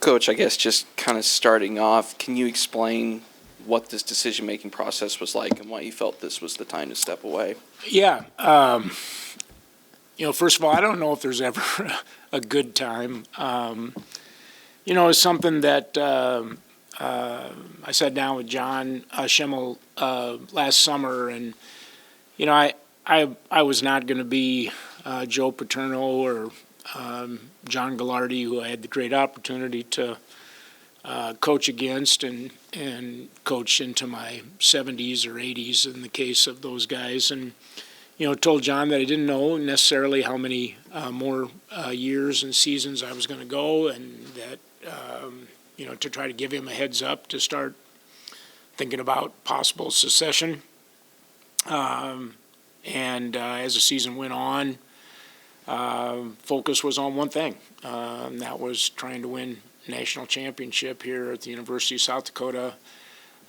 Coach, I guess just kind of starting off, can you explain what this decision-making process was like and why you felt this was the time to step away? Yeah. First of all, I don't know if there's ever a good time. It's something that I sat down with John Schimmel last summer, and, I was not going to be Joe Paterno or John Gallardi, who I had the great opportunity to coach against and coach into my 70s or 80s in the case of those guys. And, told John that I didn't know necessarily how many more years and seasons I was going to go, and that, to try to give him a heads up to start thinking about possible succession. And as the season went on, focus was on one thing, and that was trying to win national championship here at the University of South Dakota.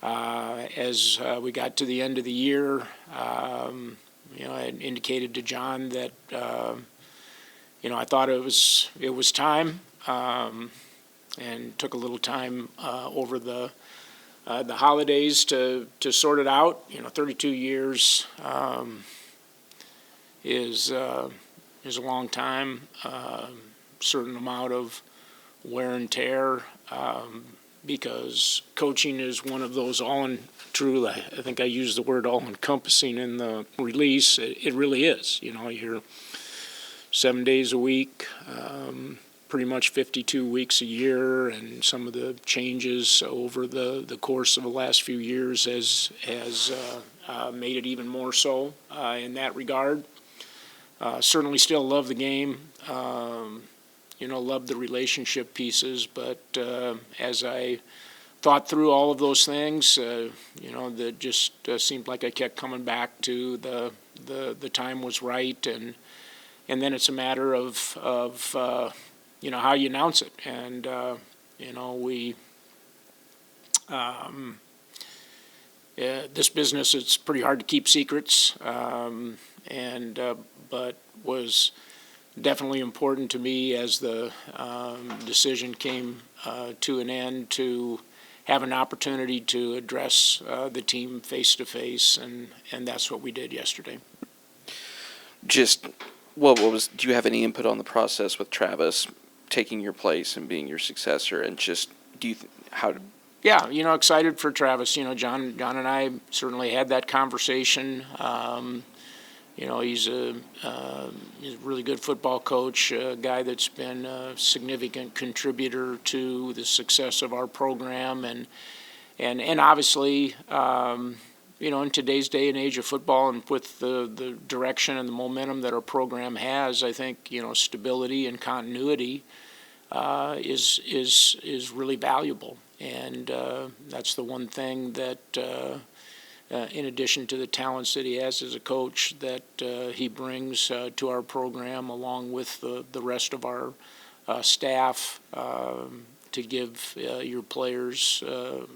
As we got to the end of the year, I had indicated to John that I thought it was time, and took a little time over the holidays to sort it out. 32 years is a long time, certain amount of wear and tear, because coaching is one of those I think I used the word all-encompassing in the release. It really is. You're 7 days a week, pretty much 52 weeks a year, and some of the changes over the course of the last few years has made it even more so in that regard. Certainly still love the game, love the relationship pieces, but as I thought through all of those things, that just seemed like I kept coming back to the time was right, and then it's a matter of how you announce it. And we this business, it's pretty hard to keep secrets, but was definitely important to me as the decision came to an end to have an opportunity to address the team face to face, and that's what we did yesterday. Just what was? Do you have any input on the process with Travis taking your place and being your successor? And just how? Yeah, excited for Travis. John and I certainly had that conversation. He's a really good football coach, a guy that's been a significant contributor to the success of our program, and obviously, in today's day and age of football, and with the direction and the momentum that our program has, I think stability and continuity is really valuable, and that's the one thing that. In addition to the talents that he has as a coach, that he brings to our program, along with the rest of our staff, to give your players, a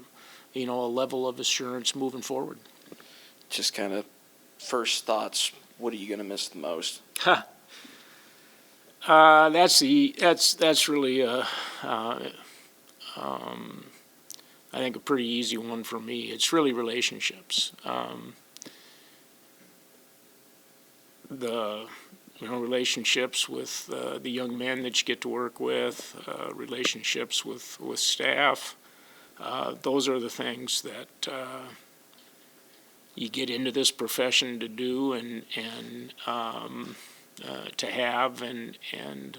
level of assurance moving forward. Just kind of first thoughts. What are you going to miss the most? That's really I think a pretty easy one for me. It's really relationships. The relationships with the young men that you get to work with, relationships with staff. Those are the things that you get into this profession to do and to have, and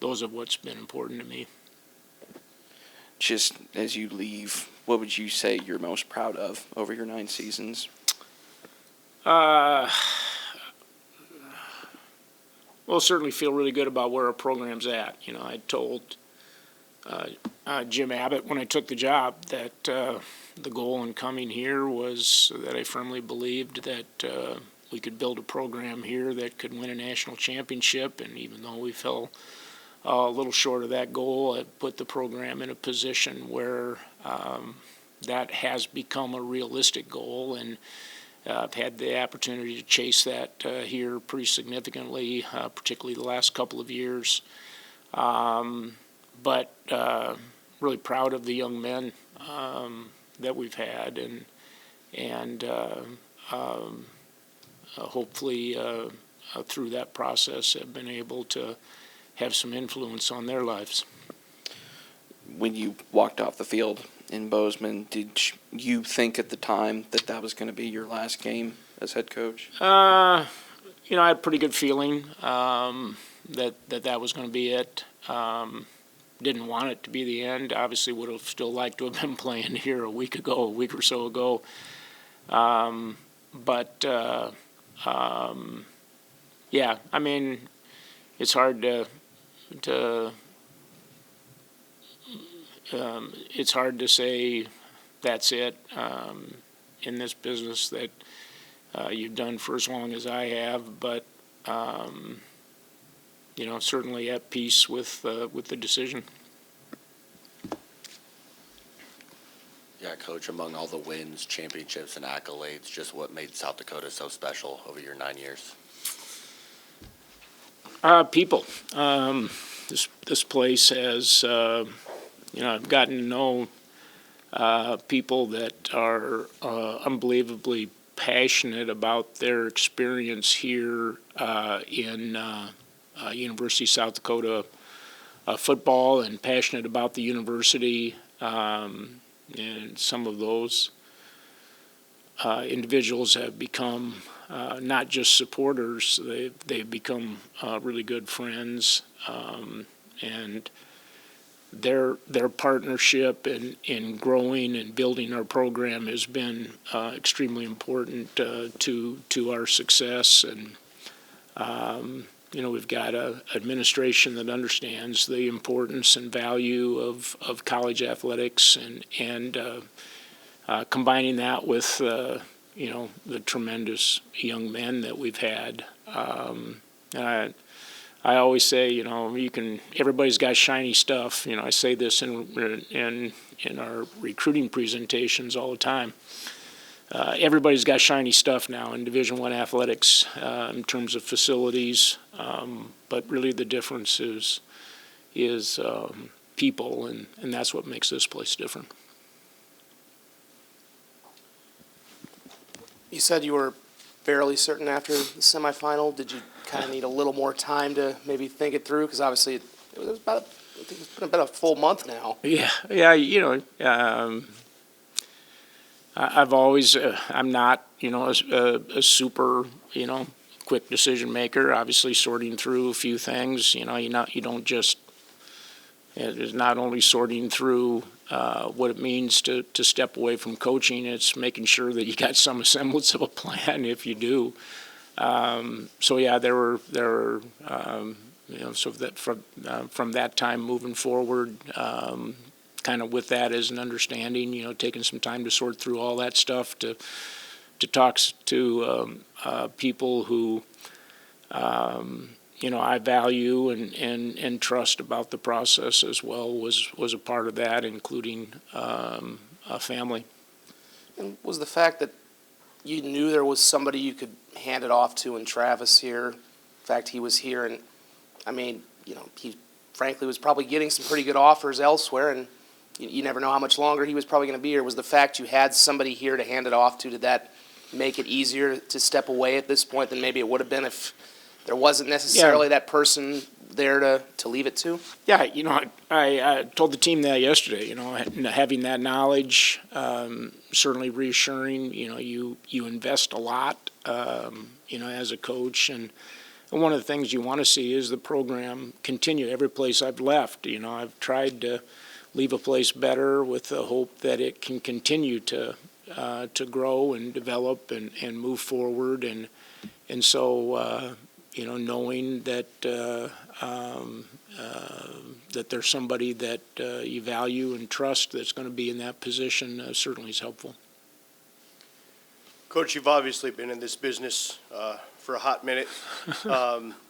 those are what's been important to me. Just as you leave, what would you say you're most proud of over your 9 seasons? Well, certainly feel really good about where our program's at. I told Jim Abbott when I took the job that the goal in coming here was that I firmly believed that we could build a program here that could win a national championship, and even though we fell a little short of that goal, it put the program in a position where that has become a realistic goal, and I've had the opportunity to chase that here pretty significantly, particularly the last couple of years. But really proud of the young men that we've had, and hopefully through that process have been able to have some influence on their lives. When you walked off the field in Bozeman, did you think at the time that that was going to be your last game as head coach? I had a pretty good feeling that was going to be it. Didn't want it to be the end. Obviously, would have still liked to have been playing here a week or so ago. Yeah, I mean, it's hard to it's hard to say that's it in this business that you've done for as long as I have, but certainly at peace with the decision. Yeah, Coach, among all the wins, championships, and accolades, just what made South Dakota so special over your 9 years? People. This place has, I've gotten to know people that are unbelievably passionate about their experience here in University of South Dakota football, and passionate about the university. And some of those individuals have become not just supporters, they've become really good friends, and their partnership in growing and building our program has been extremely important to our success. And we've got an administration that understands the importance and value of college athletics, and combining that with the tremendous young men that we've had. I always say, everybody's got shiny stuff. I say this in our recruiting presentations all the time. Everybody's got shiny stuff now in Division I athletics in terms of facilities, but really the difference is people, and that's what makes this place different. You said you were fairly certain after the semifinal. Did you kind of need a little more time to maybe think it through? Because obviously it was I think it's been about a full month now. Yeah. I've always, I'm not, a super, quick decision maker. Obviously, sorting through a few things. You don't just. It's not only sorting through what it means to step away from coaching. It's making sure that you got some semblance of a plan if you do. So yeah, there were so that from that time moving forward. Kind of with that as an understanding, taking some time to sort through all that stuff, to talk to people who, I value and trust about the process as well was a part of that, including a family. And was the fact that you knew there was somebody you could hand it off to in Travis here, in fact he was here, and I mean, he frankly was probably getting some pretty good offers elsewhere, and you never know how much longer he was probably going to be here. Was the fact you had somebody here to hand it off to, did that make it easier to step away at this point than maybe it would have been if there wasn't necessarily that person there to leave it to? Yeah, I told the team that yesterday. Having that knowledge, certainly reassuring. You invest a lot, as a coach, and one of the things you want to see is the program continue. Every place I've left, I've tried to leave a place better with the hope that it can continue to grow and develop and move forward, and so knowing that that there's somebody that you value and trust that's going to be in that position certainly is helpful. Coach, you've obviously been in this business for a hot minute.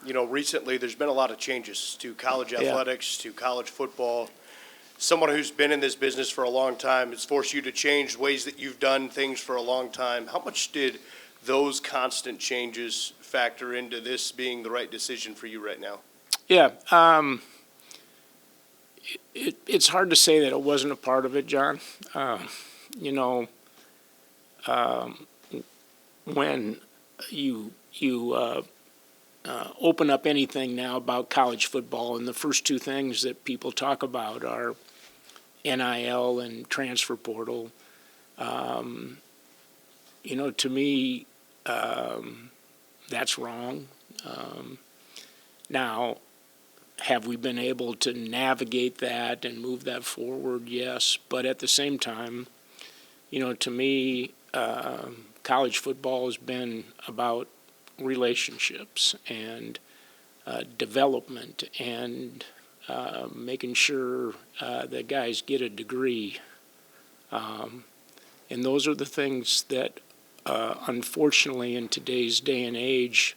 Recently there's been a lot of changes to college athletics, to college football. Someone who's been in this business for a long time, it's forced you to change ways that you've done things for a long time. How much did those constant changes factor into this being the right decision for you right now? Yeah. It's hard to say that it wasn't a part of it, John. You know, when you open up anything now about college football, and the first two things that people talk about are NIL and transfer portal. You know, to me, that's wrong. Now, have we been able to navigate that and move that forward? Yes, but at the same time, you know, to me, college football has been about relationships and development and making sure that guys get a degree. And those are the things that, unfortunately, in today's day and age,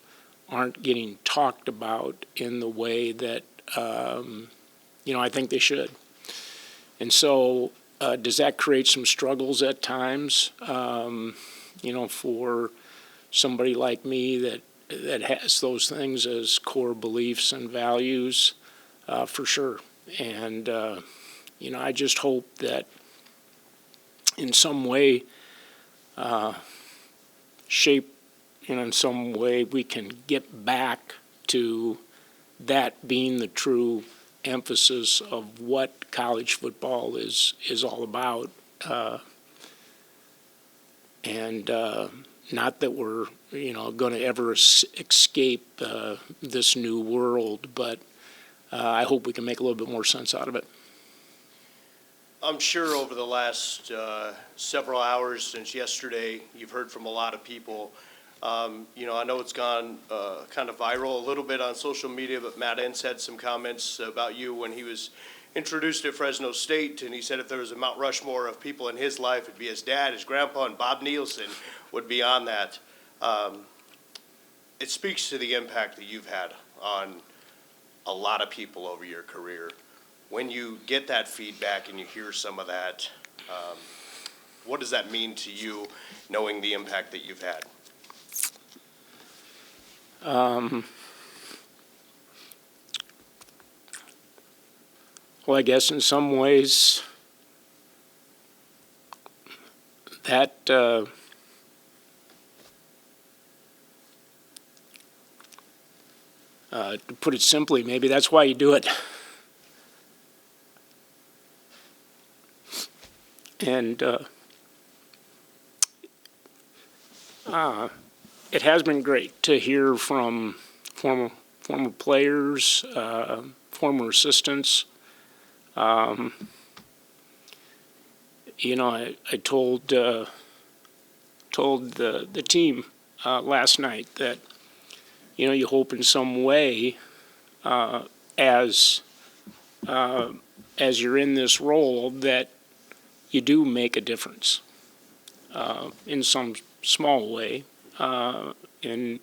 aren't getting talked about in the way that, you know, I think they should. And so does that create some struggles at times, you know, for somebody like me that has those things as core beliefs and values? For sure. And, you know, I just hope that in some way, shape, you know, in some way we can get back to that being the true emphasis of what college football is all about. And not that we're, you know, going to ever escape this new world, but I hope we can make a little bit more sense out of it. I'm sure over the last several hours since yesterday, you've heard from a lot of people. You know, I know it's gone kind of viral a little bit on social media, but Matt Entz had some comments about you when he was introduced at Fresno State, and he said if there was a Mount Rushmore of people in his life, it'd be his dad, his grandpa, and Bob Nielson would be on that. It speaks to the impact that you've had on a lot of people over your career. When you get that feedback and you hear some of that, what does that mean to you, knowing the impact that you've had? Well, I guess in some ways that to put it simply, maybe that's why you do it. And it has been great to hear from former players, former assistants. You know, I told the team last night that, you know, you hope in some way as you're in this role that you do make a difference in some small way in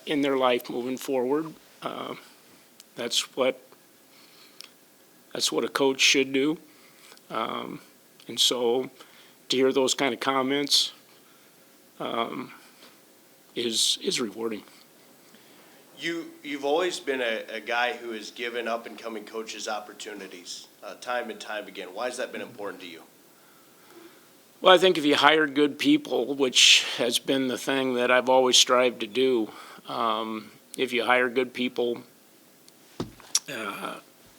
their life moving forward. That's what a coach should do. And so to hear those kind of comments is rewarding. You've always been a guy who has given up and coming coaches opportunities time and time again. Why has that been important to you? Well, I think if you hire good people, which has been the thing that I've always strived to do, if you hire good people,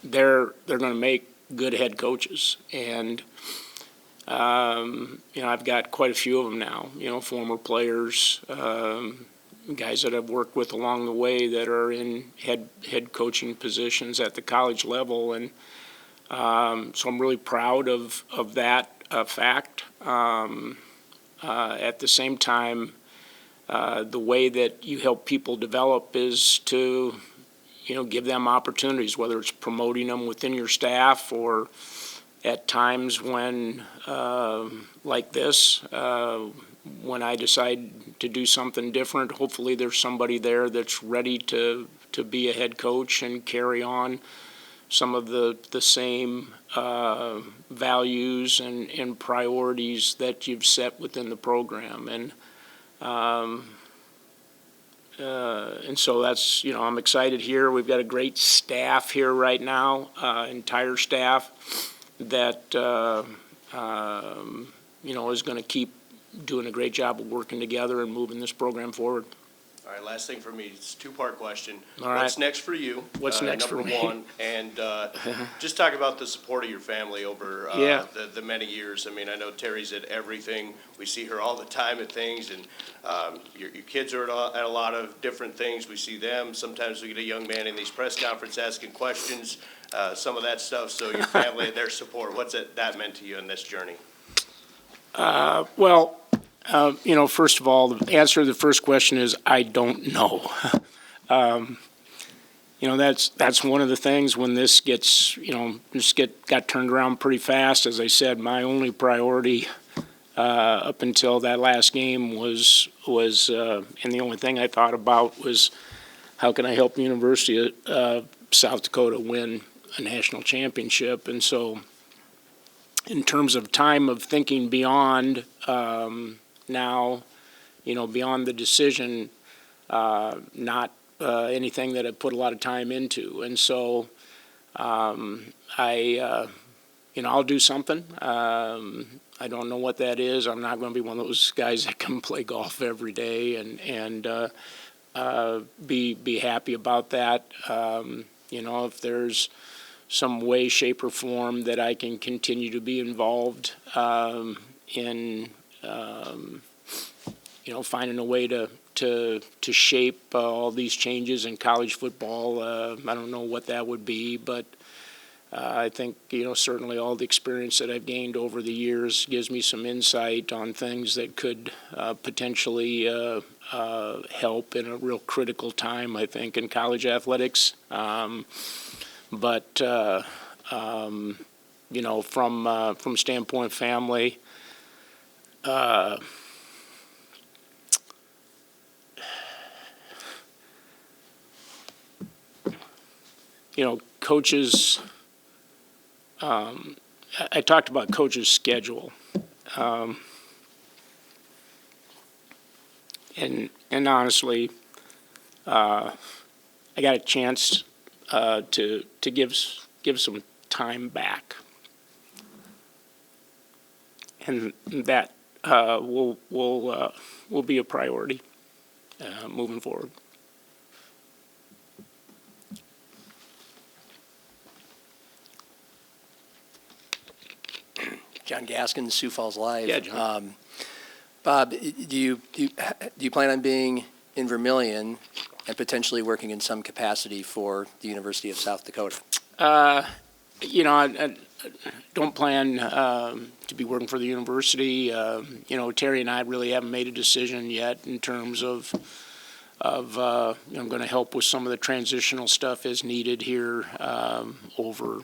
they're going to make good head coaches. And, you know, I've got quite a few of them now, you know, former players, guys that I've worked with along the way that are in head coaching positions at the college level. And so I'm really proud of that fact. At the same time, the way that you help people develop is to, you know, give them opportunities, whether it's promoting them within your staff or at times when, like this, when I decide to do something different, hopefully there's somebody there that's ready to be a head coach and carry on some of the same values and priorities that you've set within the program. And and so that's, I'm excited here. We've got a great staff here right now, entire staff that, is going to keep doing a great job of working together and moving this program forward. All right, last thing for me, it's a two-part question. All right. What's next for you? What's next for me? Number one, and just talk about the support of your family over Yeah. the many years. I mean, I know Terry's at everything. We see her all the time at things, and your kids are at a lot of different things. We see them. Sometimes we get a young man in these press conferences asking questions, some of that stuff. So your family and their support, what's that meant to you in this journey? First of all, the answer to the first question is I don't know. That's one of the things when this gets, got turned around pretty fast. As I said, my only priority up until that last game was and the only thing I thought about was how can I help the University of South Dakota win a national championship. And so in terms of time of thinking beyond now, beyond the decision, not anything that I put a lot of time into. And so I'll do something. I don't know what that is. I'm not going to be one of those guys that can play golf every day and be happy about that. If there's some way, shape, or form that I can continue to be involved in, finding a way to shape all these changes in college football. I don't know what that would be, but I think, certainly all the experience that I've gained over the years gives me some insight on things that could potentially help in a real critical time, I think, in college athletics. From standpoint family, coaches, I talked about coaches' schedule. And honestly, I got a chance to give some time back, and that will be a priority moving forward. John Gaskins, Sioux Falls Live. Yeah, John. Bob, do you plan on being in Vermillion and potentially working in some capacity for the University of South Dakota? I don't plan to be working for the university. Terry and I really haven't made a decision yet in terms of I'm going to help with some of the transitional stuff as needed here over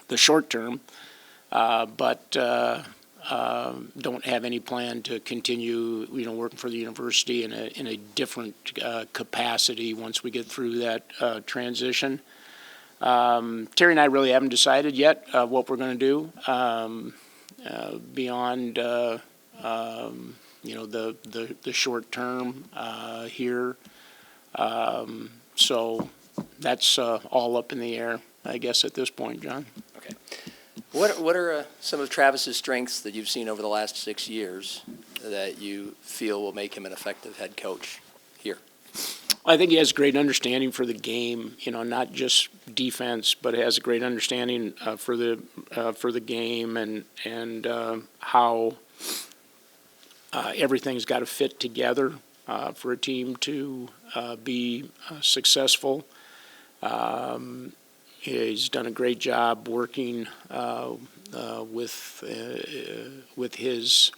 the short term. But don't have any plan to continue, working for the university in a different capacity once we get through that transition. Terry and I really haven't decided yet what we're going to do beyond, the short term here. So that's all up in the air, I guess, at this point, John. Okay. What are some of Travis's strengths that you've seen over the last 6 years that you feel will make him an effective head coach here? I think he has great understanding for the game, not just defense, but has a great understanding for the game and how everything's got to fit together for a team to be successful. He's done a great job working with his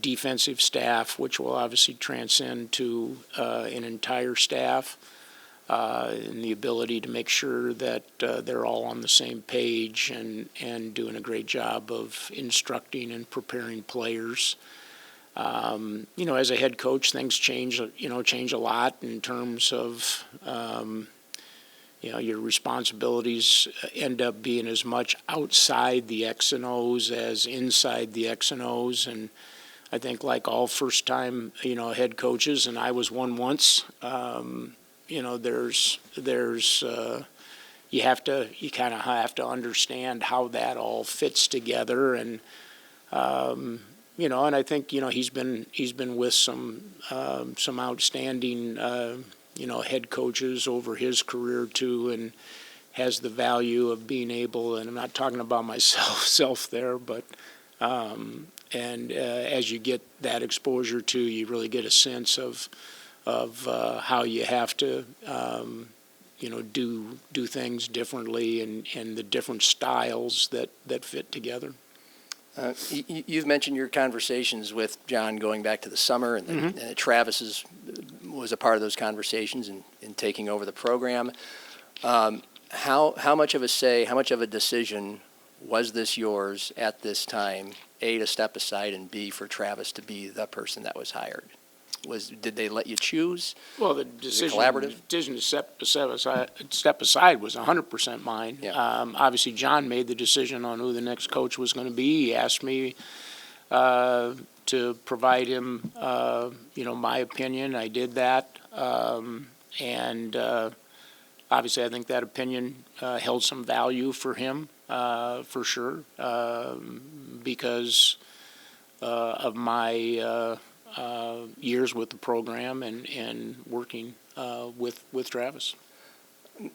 defensive staff, which will obviously transcend to an entire staff, and the ability to make sure that they're all on the same page and doing a great job of instructing and preparing players. As a head coach, things change a lot in terms of your responsibilities end up being as much outside the X and O's as inside the X and O's, and I think like all first-time, head coaches, and I was one once, you kind of have to understand how that all fits together, and and I think he's been with some outstanding head coaches over his career too, and has the value of being able, and I'm not talking about myself there, but as you get that exposure too, you really get a sense of how you have to do things differently, and the different styles that fit together. You've mentioned your conversations with John going back to the summer, and Travis was a part of those conversations in taking over the program. How much of a say, how much of a decision was this yours at this time, A, to step aside, and B, for Travis to be the person that was hired? Did they let you choose? Well, the decision to step aside was 100% mine. Yeah. Obviously, John made the decision on who the next coach was going to be. He asked me to provide him, my opinion. I did that, and obviously, I think that opinion held some value for him, for sure, because of my years with the program and working with Travis.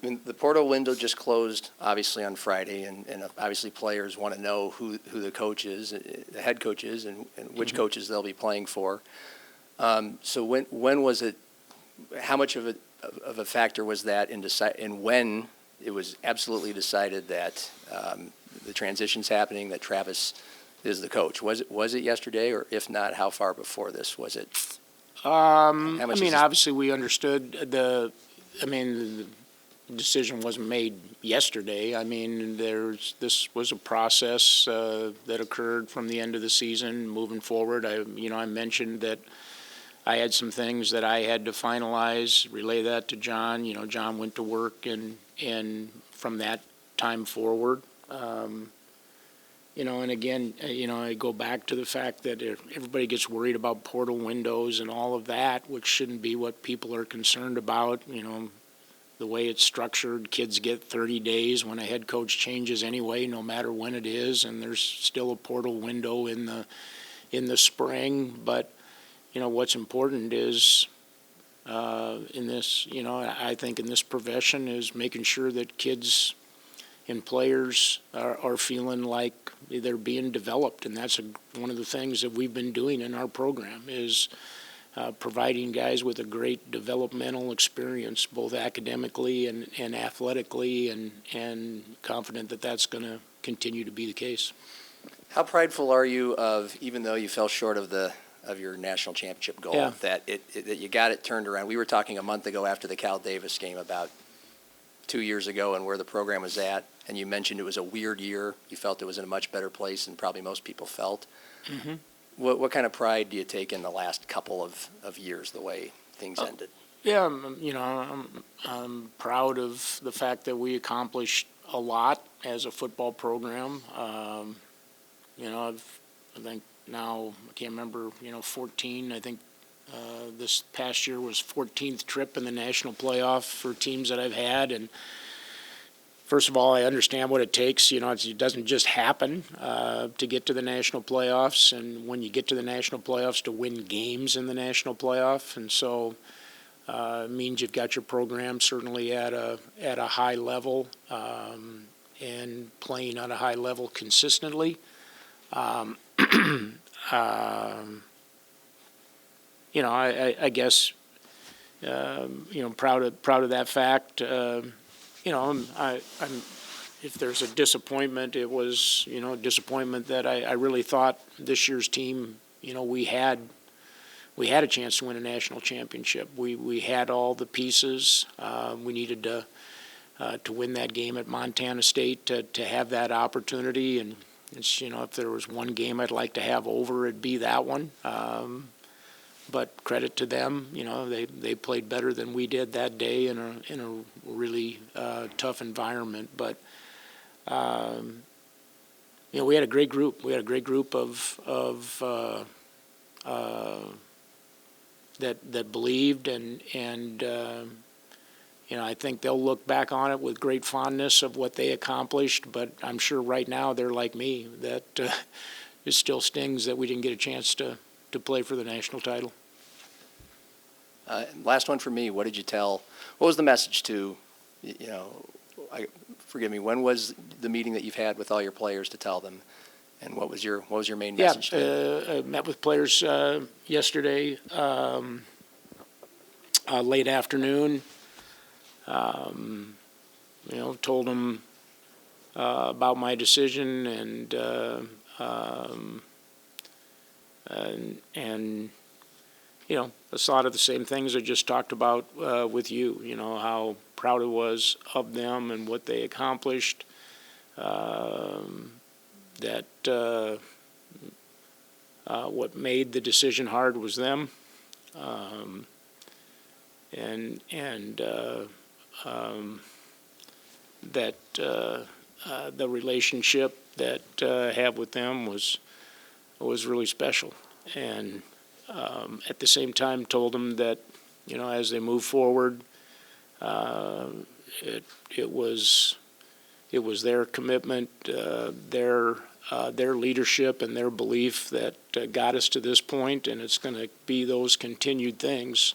The portal window just closed, obviously, on Friday, and obviously players want to know who the coach is, the head coach is, and which coaches they'll be playing for. So when was it? How much of a factor was that in when it was absolutely decided that the transition's happening, that Travis is the coach? Was it yesterday, or if not, how far before this was it? Obviously, we understood the decision wasn't made yesterday. This was a process that occurred from the end of the season moving forward. I mentioned that I had some things that I had to finalize, relay that to John. John went to work, and from that time forward, and again, I go back to the fact that everybody gets worried about portal windows and all of that, which shouldn't be what people are concerned about. The way it's structured, kids get 30 days when a head coach changes anyway, no matter when it is, and there's still a portal window in the spring. But what's important is in this, I think in this profession, is making sure that kids and players are feeling like they're being developed, and that's one of the things that we've been doing in our program is providing guys with a great developmental experience, both academically and athletically, and confident that that's going to continue to be the case. How prideful are you of, even though you fell short of your national championship goal, that you got it turned around? We were talking a month ago after the Cal Davis game about 2 years ago and where the program was at, and you mentioned it was a weird year. You felt it was in a much better place than probably most people felt. Mm-hmm. What kind of pride do you take in the last couple of years, the way things ended? Yeah, I'm proud of the fact that we accomplished a lot as a football program. I think now, I can't remember, 14, I think this past year was 14th trip in the national playoff for teams that I've had. And first of all, I understand what it takes. It doesn't just happen to get to the national playoffs, and when you get to the national playoffs, to win games in the national playoff. And so it means you've got your program certainly at a high level and playing at a high level consistently. I guess, proud of that fact. If there's a disappointment, it was, disappointment that I really thought this year's team, we had a chance to win a national championship. We had all the pieces. We needed to win that game at Montana State to have that opportunity. And it's, if there was one game I'd like to have over, it'd be that one. But credit to them, they played better than we did that day in a really tough environment. But we had a great group. We had a great group of that believed, and I think they'll look back on it with great fondness of what they accomplished. But I'm sure right now they're like me, that it still stings that we didn't get a chance to play for the national title. Last one for me. What was the message to, forgive me, when was the meeting that you've had with all your players to tell them? And what was your main message to them? I met with players yesterday, late afternoon. Told them about my decision, and a lot of the same things I just talked about with you. How proud I was of them and what they accomplished. That what made the decision hard was them, and that the relationship that I have with them was really special. And at the same time, told them that as they move forward, it was their commitment, their leadership, and their belief that got us to this point, and it's going to be those continued things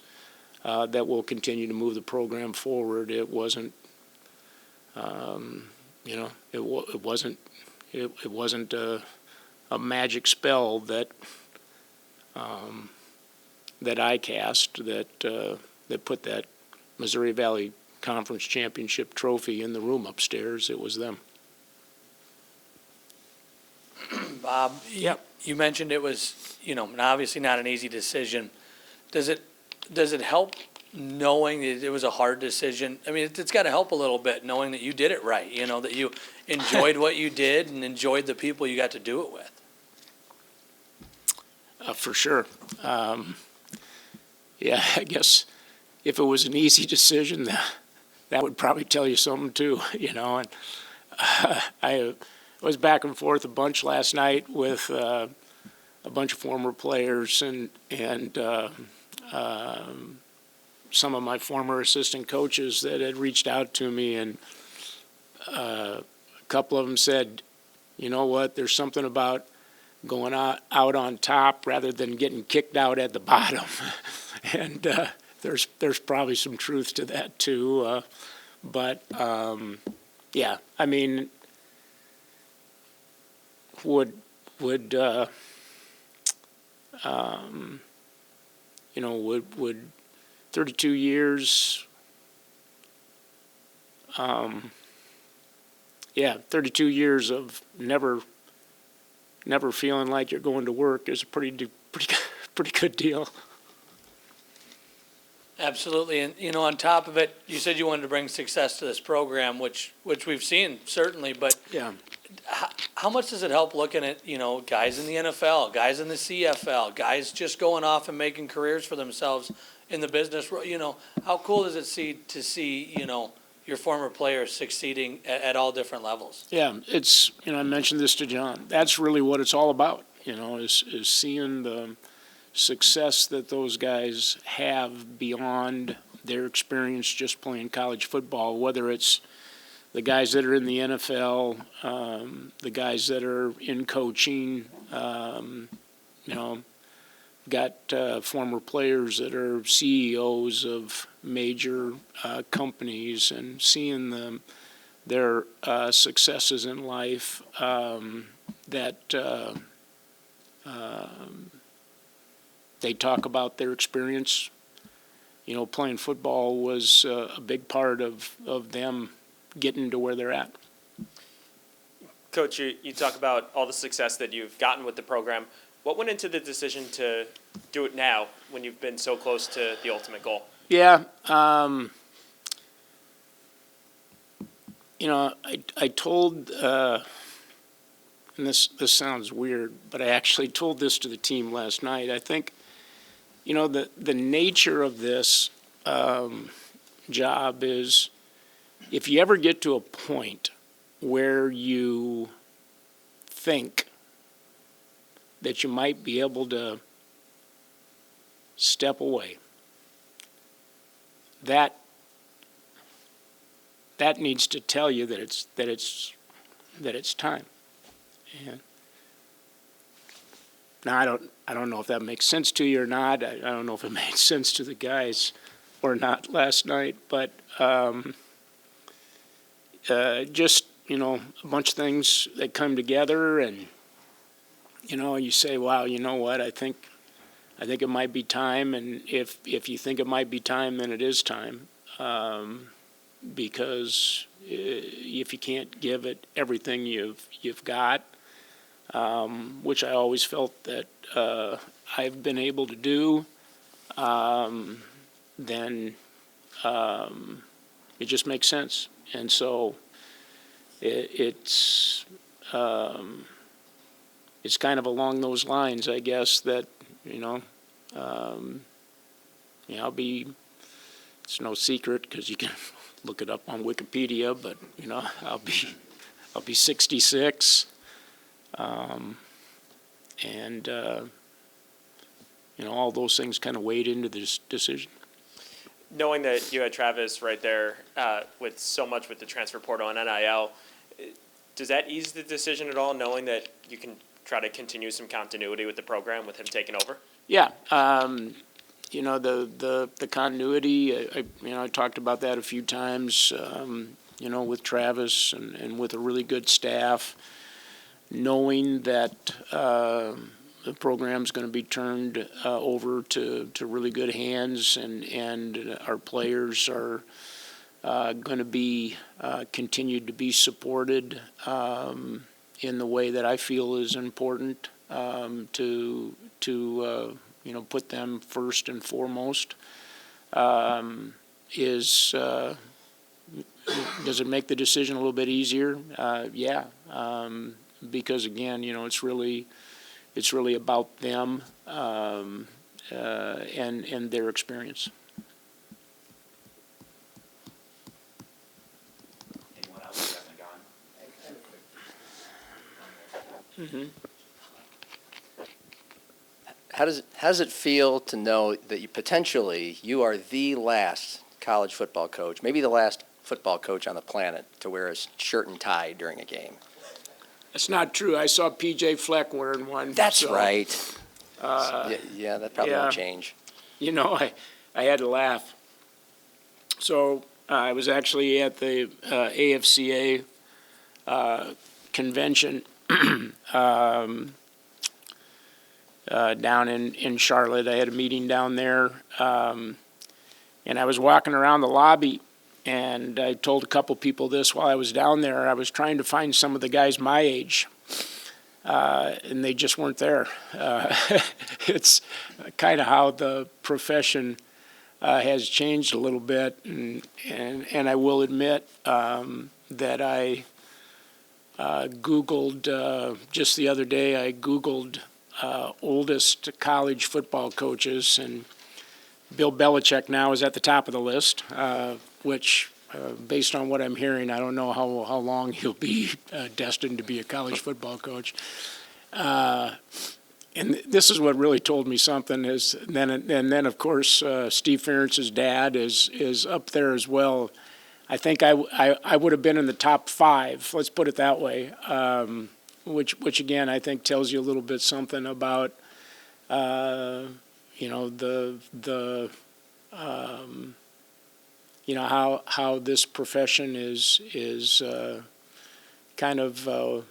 that will continue to move the program forward. It wasn't, it wasn't a magic spell that I cast that put that Missouri Valley Conference Championship trophy in the room upstairs. It was them. Bob, Yep. you mentioned it was, obviously not an easy decision. Does it help knowing that it was a hard decision? I mean, it's got to help a little bit knowing that you did it right, that you enjoyed what you did and enjoyed the people you got to do it with. For sure. Yeah, I guess if it was an easy decision, that would probably tell you something too, And I was back and forth a bunch last night with a bunch of former players and some of my former assistant coaches that had reached out to me, and a couple of them said, "You know what? There's something about going out on top rather than getting kicked out at the bottom," and there's probably some truth to that too. But yeah, I mean, would 32 years? 32 years of never feeling like you're going to work is a pretty good deal. Absolutely. And, on top of it, you said you wanted to bring success to this program, which we've seen, certainly. But Yeah. how much does it help looking at, guys in the NFL, guys in the CFL, guys just going off and making careers for themselves in the business? How cool does it see, your former players succeeding at all different levels? Yeah, it's, I mentioned this to John. That's really what it's all about, is seeing the success that those guys have beyond their experience just playing college football, whether it's the guys that are in the NFL, the guys that are in coaching, got former players that are CEOs of major companies, and seeing their successes in life that they talk about their experience. Playing football was a big part of them getting to where they're at. Coach, you talk about all the success that you've gotten with the program. What went into the decision to do it now when you've been so close to the ultimate goal? Yeah, I told, and this sounds weird, but I actually told this to the team last night. I think, the nature of this job is, if you ever get to a point where you think that you might be able to step away. That needs to tell you that it's time. And now I don't know if that makes sense to you or not. I don't know if it made sense to the guys or not last night, but just, a bunch of things that come together, and you say, wow, you know what, I think it might be time. And if you think it might be time, then it is time, because if you can't give it everything you've got, which I always felt that I've been able to do, then it just makes sense. And so it's kind of along those lines, I guess, that I'll be. It's no secret because you can look it up on Wikipedia, but I'll be 66, and all those things kind of weighed into this decision. Knowing that you had Travis right there with so much with the transfer portal and NIL, does that ease the decision at all, knowing that you can try to continue some continuity with the program with him taking over? Yeah, the continuity. I talked about that a few times. With Travis and with a really good staff, knowing that the program's going to be turned over to really good hands, and our players are going to be continued to be supported in the way that I feel is important to put them first and foremost. Does it make the decision a little bit easier? Yeah, because again, it's really about them and their experience. Anyone else who hasn't gone? How does it feel to know that you are the last college football coach, maybe the last football coach on the planet, to wear a shirt and tie during a game? That's not true. I saw P.J. Fleck wearing one. That's so, right. Yeah, that probably yeah. won't change. I had to laugh. So I was actually at the AFCA convention down in Charlotte. I had a meeting down there, and I was walking around the lobby, and I told a couple people this while I was down there. I was trying to find some of the guys my age, and they just weren't there. It's kind of how the profession has changed a little bit, and I will admit that I Googled, just the other day, I Googled oldest college football coaches, and Bill Belichick now is at the top of the list, which, based on what I'm hearing, I don't know how long he'll be destined to be a college football coach. And this is what really told me something is then of course Steve Ferentz's dad is up there as well. I think I would have been in the top 5. Let's put it that way. Which again I think tells you a little bit something about how this profession is kind of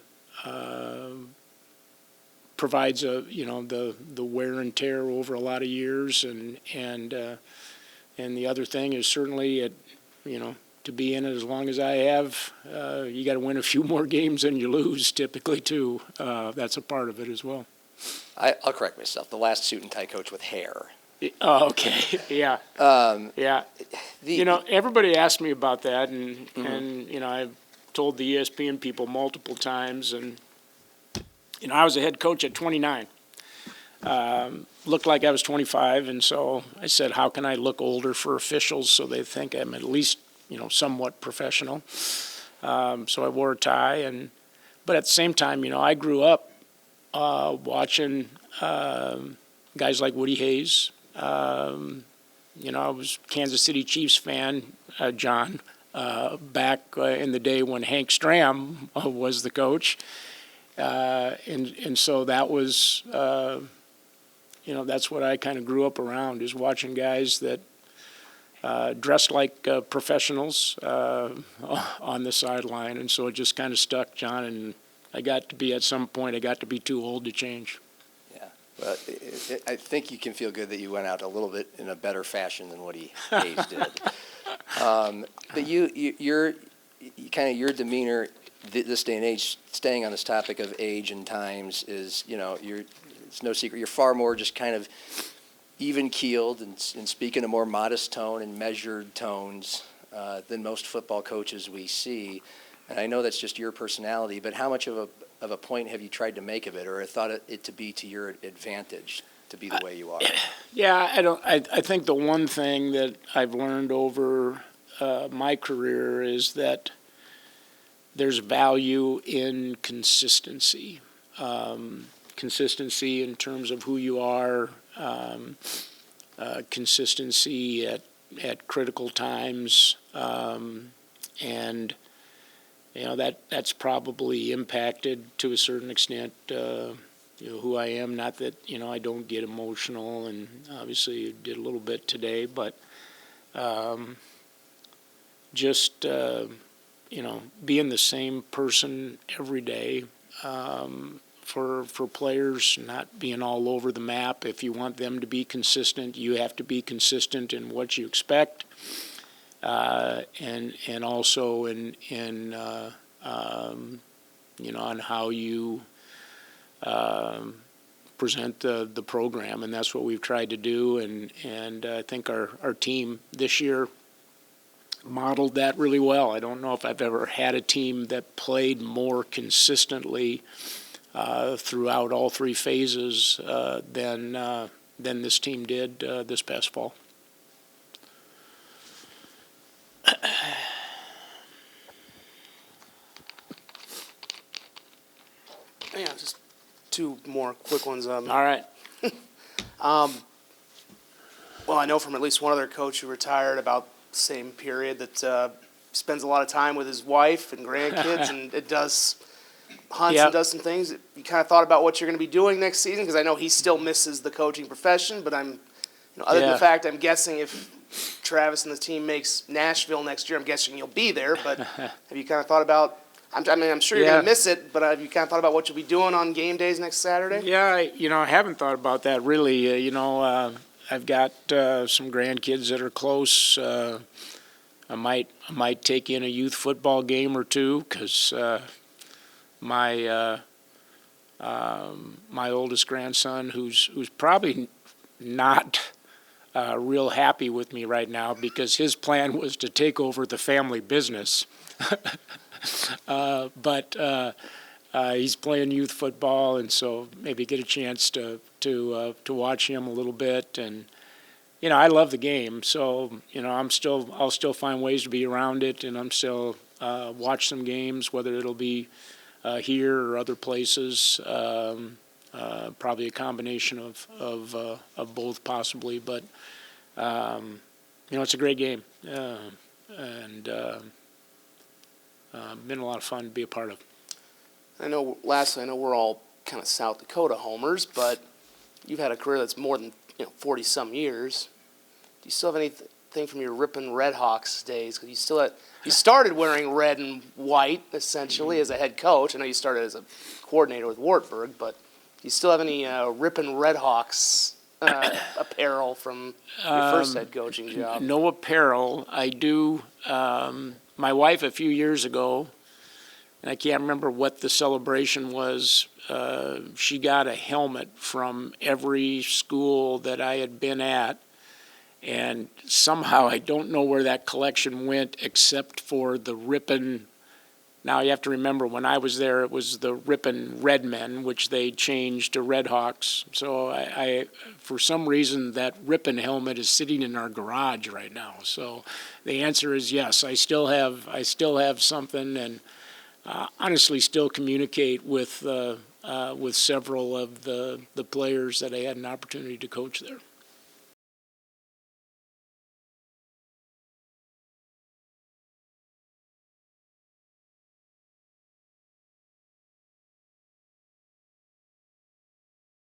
provides the wear and tear over a lot of years, and the other thing is certainly to be in it as long as I have, you got to win a few more games than you lose typically too. That's a part of it as well. I'll correct myself. The last suit and tie coach with hair. Oh, okay. Yeah. Yeah. Everybody asked me about that, and I've told the ESPN people multiple times, and I was a head coach at 29. Looked like I was 25, and so I said, how can I look older for officials so they think I'm at least somewhat professional? So I wore a tie, but at the same time, I grew up watching guys like Woody Hayes, I was Kansas City Chiefs fan, John, back in the day when Hank Stram was the coach. And so that was, that's what I kind of grew up around, is watching guys that dressed like professionals on the sideline. And so it just kind of stuck, John, and at some point, I got to be too old to change. Yeah, well, I think you can feel good that you went out a little bit in a better fashion than what Hayes did. But your demeanor this day and age, staying on this topic of age and times, is, it's no secret, you're far more just kind of even-keeled and speak in a more modest tone and measured tones than most football coaches we see. And I know that's just your personality, but how much of a point have you tried to make of it, or thought it to be to your advantage to be the way you are? Yeah, I think the one thing that I've learned over my career is that there's value in consistency. Consistency in terms of who you are, consistency at critical times, and that's probably impacted to a certain extent who I am. Not that I don't get emotional, and obviously did a little bit today, but just being the same person every day. For players, not being all over the map. If you want them to be consistent, you have to be consistent in what you expect, and also in on how you present the program, and that's what we've tried to do. And I think our team this year modeled that really well. I don't know if I've ever had a team that played more consistently throughout all three phases than this team did this past fall. Yeah, just two more quick ones. All right. Well, I know from at least one other coach who retired about the same period that spends a lot of time with his wife and grandkids, and it does hunts Yep. and does some things. You kind of thought about what you're going to be doing next season, because I know he still misses the coaching profession, but other than Yeah. the fact, I'm guessing if Travis and the team makes Nashville next year, I'm guessing you'll be there, but have you kind of thought about, I'm sure you're Yeah. going to miss it, but have you kind of thought about what you'll be doing on game days next Saturday? Yeah, I haven't thought about that really. I've got some grandkids that are close. I might take in a youth football game or two, because my oldest grandson, who's probably not real happy with me right now, because his plan was to take over the family business. But he's playing youth football, and so maybe get a chance to watch him a little bit. And I love the game, so I'll still find ways to be around it, and I'm still watch some games, whether it'll be here or other places. Probably a combination of both, possibly, but it's a great game, and been a lot of fun to be a part of. Lastly, I know we're all kind of South Dakota homers, but you've had a career that's more than 40-some years. Do you still have anything from your Ripon Redhawks days? Because you started wearing red and white, essentially, as a head coach. I know you started as a coordinator with Wartburg, but do you still have any Ripon Redhawks apparel from your first head coaching job? No apparel. I do. My wife, a few years ago, and I can't remember what the celebration was, she got a helmet from every school that I had been at. And somehow, I don't know where that collection went, except for the Ripon. Now, you have to remember, when I was there, it was the Ripon Redmen, which they changed to Redhawks. So I for some reason, that Ripon helmet is sitting in our garage right now. So the answer is yes. I still have something, and honestly, still communicate with several of the players that I had an opportunity to coach there.